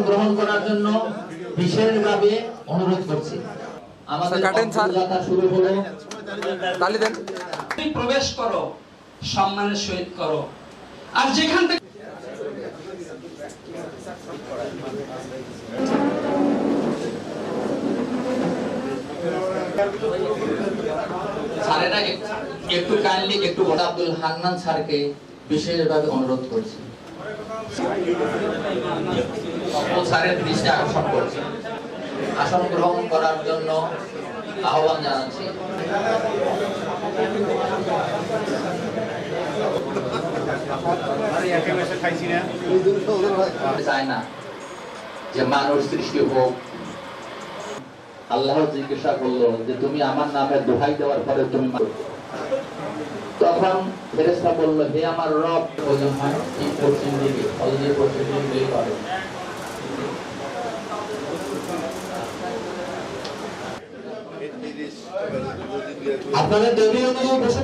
গ্রহণ করার জন্য বিশেষভাবে অনুরোধ করছি। আমাদের যাত্রা শুরু হলো। তালি দেন। প্রবেশ করো, সম্মানের সহিত করো। আর যেখান থেকে স্যারেরা একটু কাইন্ডলি একটু আব্দুল হান্নান স্যারকে বিশেষভাবে অনুরোধ করছি। সকল স্যারের দৃষ্টি আকর্ষণ করছি। আসন গ্রহণ করার জন্য আহ্বান জানাচ্ছি। চায় না যে মানুষ সৃষ্টি হোক। আল্লাহ জিজ্ঞাসা করলো যে তুমি আমার নামে দোহাই দেওয়ার পরে তুমি তখন ফেরেশতা বলল হে আমার রব ওজন হয় ঠিক পশ্চিম দিকে অলরেডি পশ্চিম দিকে করে আপনাদের দেবী অনুযায়ী বসে